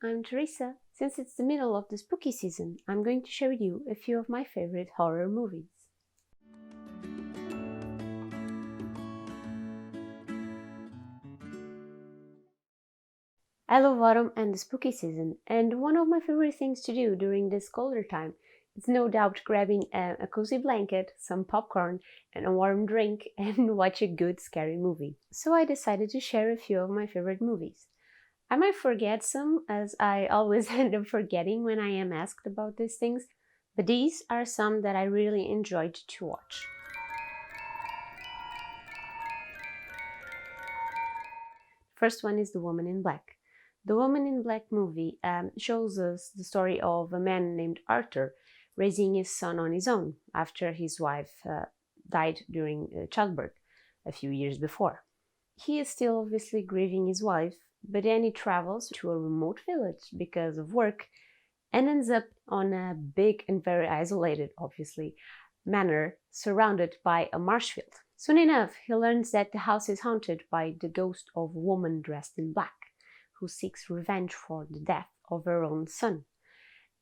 I'm Theresa. Since it's the middle of the spooky season, I'm going to share with you a few of my favorite horror movies. I love autumn and the spooky season, and one of my favorite things to do during this colder time is no doubt grabbing a cozy blanket, some popcorn, and a warm drink and watch a good scary movie. So I decided to share a few of my favorite movies. I might forget some, as I always end up forgetting when I am asked about these things, but these are some that I really enjoyed to watch. First one is The Woman in Black. The Woman in Black movie shows us the story of a man named Arthur raising his son on his own after his wife died during childbirth a few years before. He is still obviously grieving his wife, but then he travels to a remote village because of work and ends up on a big and very isolated, obviously, manor surrounded by a marsh field. Soon enough, he learns that the house is haunted by the ghost of a woman dressed in black, who seeks revenge for the death of her own son,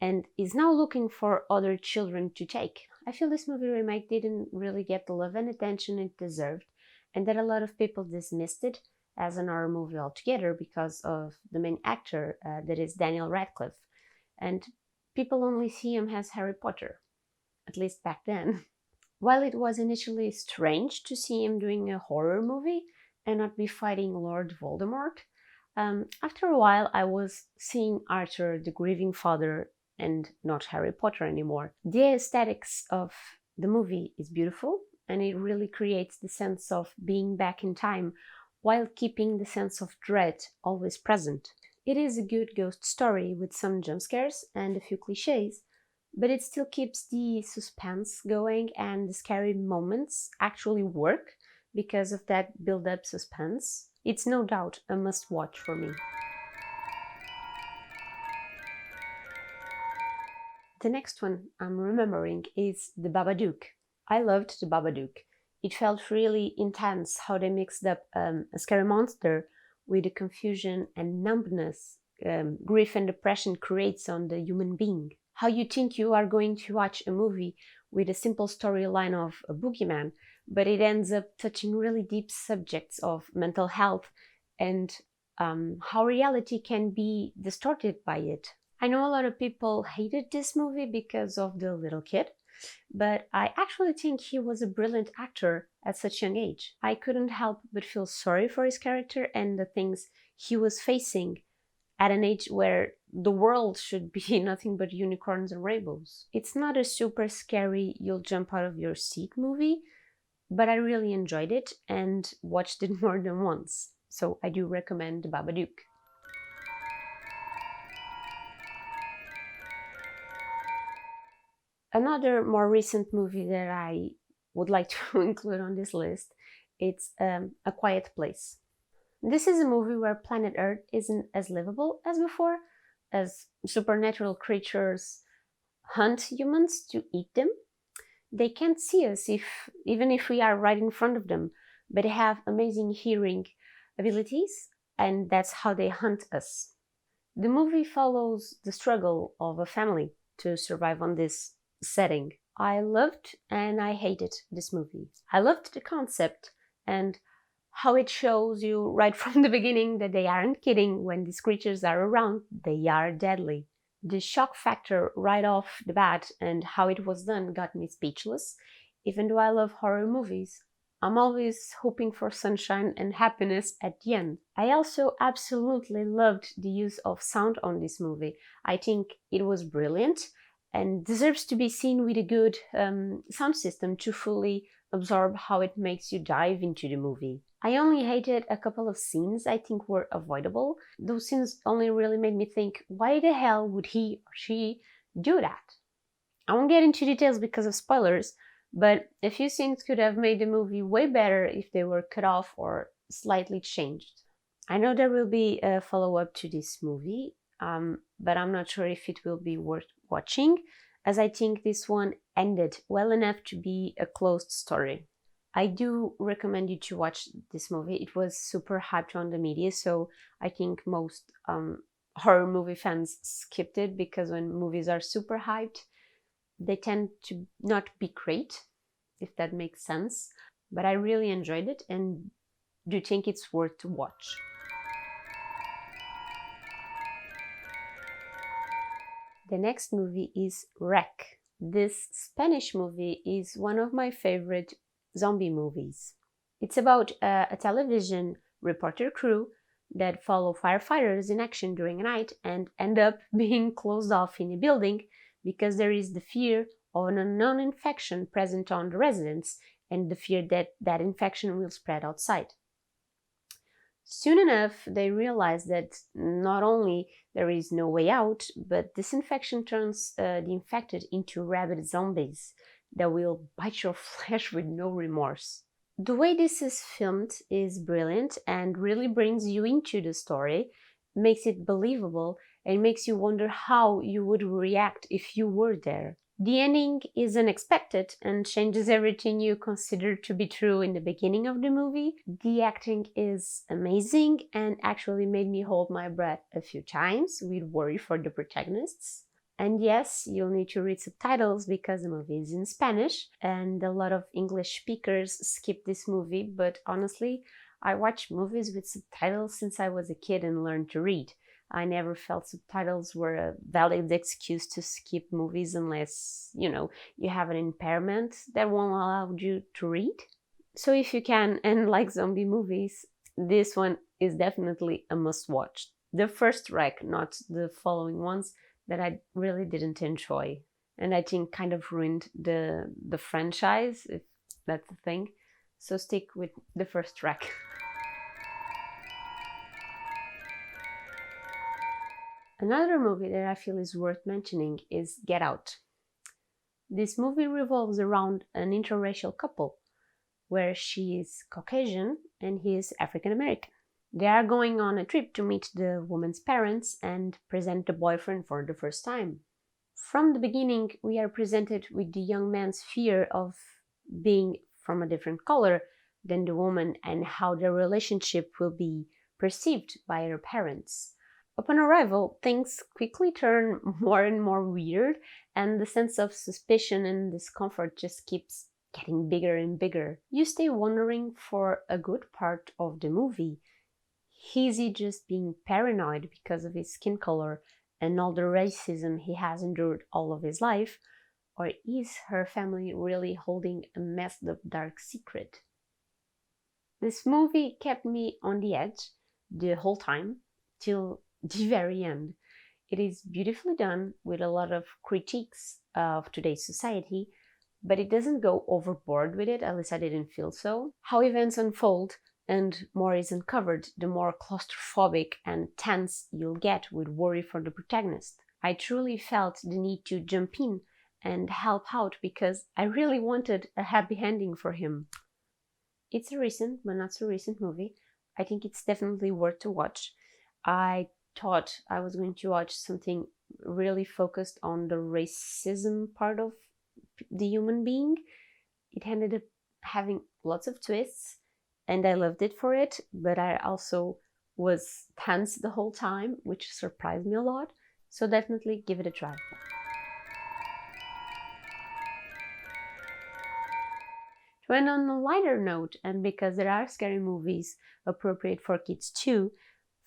and is now looking for other children to take. I feel this movie remake didn't really get the love and attention it deserved, and that a lot of people dismissed it as an horror movie altogether because of the main actor, that is Daniel Radcliffe, and people only see him as Harry Potter, at least back then. While it was initially strange to see him doing a horror movie and not be fighting Lord Voldemort, after a while I was seeing Arthur, the grieving father, and not Harry Potter anymore. The aesthetics of the movie is beautiful, and it really creates the sense of being back in time while keeping the sense of dread always present. It is a good ghost story with some jump scares and a few cliches, but it still keeps the suspense going, and the scary moments actually work because of that build-up suspense. It's no doubt a must-watch for me. The next one I'm remembering is The Babadook. I loved The Babadook. It felt really intense how they mixed up a scary monster with the confusion and numbness grief and depression creates on the human being. How you think you are going to watch a movie with a simple storyline of a boogeyman, but it ends up touching really deep subjects of mental health and how reality can be distorted by it. I know a lot of people hated this movie because of the little kid, but I actually think he was a brilliant actor at such a young age. I couldn't help but feel sorry for his character and the things he was facing at an age where the world should be nothing but unicorns and rainbows. It's not a super scary, you'll jump out of your seat movie, but I really enjoyed it and watched it more than once. So I do recommend The Babadook. Another more recent movie that I would like to include on this list, it's A Quiet Place. This is a movie where planet Earth isn't as livable as before, as supernatural creatures hunt humans to eat them. They can't see us even if we are right in front of them, but they have amazing hearing abilities, and that's how they hunt us. The movie follows the struggle of a family to survive on this setting. I loved and I hated this movie. I loved the concept and how it shows you right from the beginning that they aren't kidding. When these creatures are around, they are deadly. The shock factor right off the bat and how it was done got me speechless. Even though I love horror movies, I'm always hoping for sunshine and happiness at the end. I also absolutely loved the use of sound on this movie. I think it was brilliant and deserves to be seen with a good sound system to fully absorb how it makes you dive into the movie. I only hated a couple of scenes I think were avoidable. Those scenes only really made me think, why the hell would he or she do that? I won't get into details because of spoilers, but a few scenes could have made the movie way better if they were cut off or slightly changed. I know there will be a follow-up to this movie, but I'm not sure if it will be worth watching, as I think this one ended well enough to be a closed story. I do recommend you to watch this movie. It was super hyped on the media, so I think most horror movie fans skipped it because when movies are super hyped, they tend to not be great, if that makes sense. But I really enjoyed it and do think it's worth to watch. The next movie is Wreck. This Spanish movie is one of my favorite zombie movies. It's about a television reporter crew that follow firefighters in action during a night and end up being closed off in a building because there is the fear of an unknown infection present on the residents and the fear that that infection will spread outside. Soon enough, they realize that not only there is no way out, but this infection turns the infected into rabid zombies that will bite your flesh with no remorse. The way this is filmed is brilliant and really brings you into the story, makes it believable, and makes you wonder how you would react if you were there. The ending is unexpected and changes everything you considered to be true in the beginning of the movie. The acting is amazing and actually made me hold my breath a few times with worry for the protagonists. And yes, you'll need to read subtitles because the movie is in Spanish and a lot of English speakers skip this movie, but honestly, I watch movies with subtitles since I was a kid and learned to read. I never felt subtitles were a valid excuse to skip movies unless, you have an impairment that won't allow you to read. So if you can and like zombie movies, this one is definitely a must watch. The first Wreck, not the following ones that I really didn't enjoy. And I think kind of ruined the franchise, if that's the thing. So stick with the first Wreck. Another movie that I feel is worth mentioning is Get Out. This movie revolves around an interracial couple where she is Caucasian and he is African American. They are going on a trip to meet the woman's parents and present the boyfriend for the first time. From the beginning, we are presented with the young man's fear of being from a different color than the woman and how their relationship will be perceived by her parents. Upon arrival, things quickly turn more and more weird, and the sense of suspicion and discomfort just keeps getting bigger and bigger. You stay wondering for a good part of the movie. Is he just being paranoid because of his skin color and all the racism he has endured all of his life? Or is her family really holding a messed up dark secret? This movie kept me on the edge the whole time till the very end. It is beautifully done with a lot of critiques of today's society, but it doesn't go overboard with it, at least I didn't feel so. How events unfold and more is uncovered, the more claustrophobic and tense you'll get with worry for the protagonist. I truly felt the need to jump in and help out because I really wanted a happy ending for him. It's a recent, but not so recent movie. I think it's definitely worth to watch. I thought I was going to watch something really focused on the racism part of the human being. It ended up having lots of twists and I loved it for it, but I also was tense the whole time, which surprised me a lot. So definitely give it a try. To end on a lighter note, and because there are scary movies appropriate for kids too,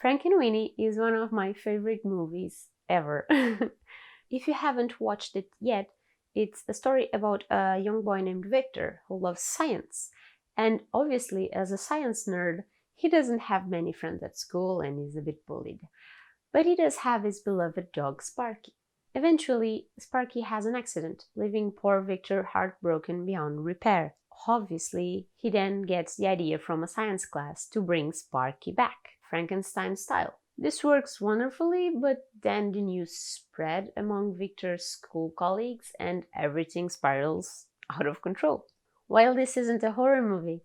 Frankenweenie is one of my favorite movies ever. If you haven't watched it yet, it's a story about a young boy named Victor who loves science. And obviously, as a science nerd, he doesn't have many friends at school and is a bit bullied. But he does have his beloved dog Sparky. Eventually, Sparky has an accident, leaving poor Victor heartbroken beyond repair. Obviously, he then gets the idea from a science class to bring Sparky back, Frankenstein style. This works wonderfully, but then the news spread among Victor's school colleagues and everything spirals out of control. While this isn't a horror movie,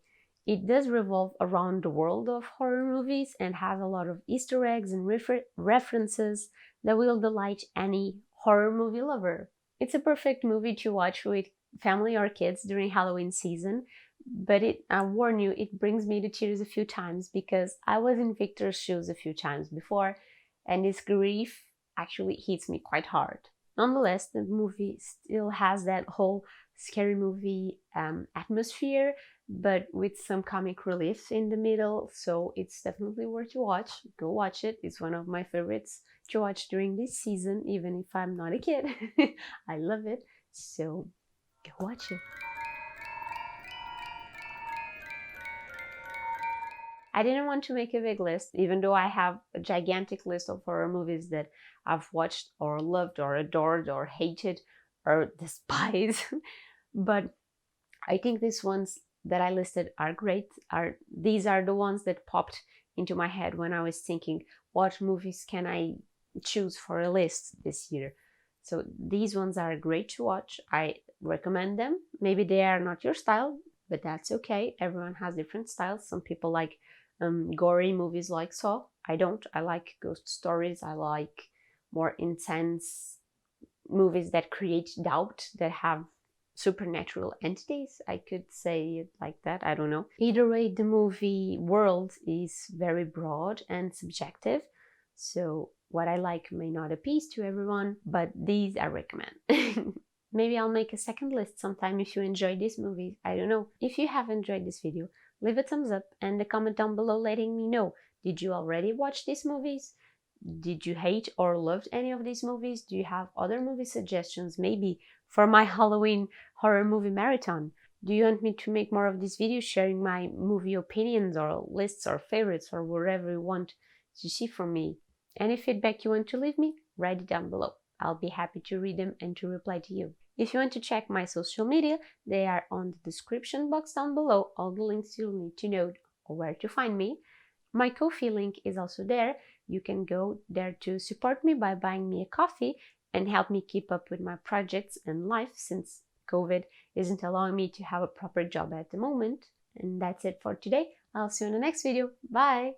it does revolve around the world of horror movies and has a lot of Easter eggs and references that will delight any horror movie lover. It's a perfect movie to watch with family or kids during Halloween season, but I warn you, it brings me to tears a few times because I was in Victor's shoes a few times before, and this grief actually hits me quite hard. Nonetheless, the movie still has that whole scary movie atmosphere, but with some comic relief in the middle, so it's definitely worth to watch. Go watch it. It's one of my favorites to watch during this season, even if I'm not a kid. I love it, so go watch it. I didn't want to make a big list, even though I have a gigantic list of horror movies that I've watched or loved or adored or hated or despised. But I think these ones that I listed are great. These are the ones that popped into my head when I was thinking, what movies can I choose for a list this year? So these ones are great to watch. I recommend them. Maybe they are not your style, but that's okay. Everyone has different styles. Some people like gory movies like Saw. I don't. I like ghost stories. I like more intense movies that create doubt, that have supernatural entities. I could say it like that. I don't know. Either way, the movie world is very broad and subjective. So what I like may not appease to everyone, but these I recommend. Maybe I'll make a second list sometime if you enjoyed this movie. I don't know. If you have enjoyed this video, leave a thumbs up and a comment down below letting me know. Did you already watch these movies? Did you hate or loved any of these movies? Do you have other movie suggestions, maybe for my Halloween horror movie marathon? Do you want me to make more of these videos sharing my movie opinions or lists or favorites or whatever you want to see from me? Any feedback you want to leave me, write it down below. I'll be happy to read them and to reply to you. If you want to check my social media, they are on the description box down below, all the links you'll need to know where to find me. My Ko-fi link is also there. You can go there to support me by buying me a coffee and help me keep up with my projects and life, since COVID isn't allowing me to have a proper job at the moment. And that's it for today. I'll see you in the next video. Bye!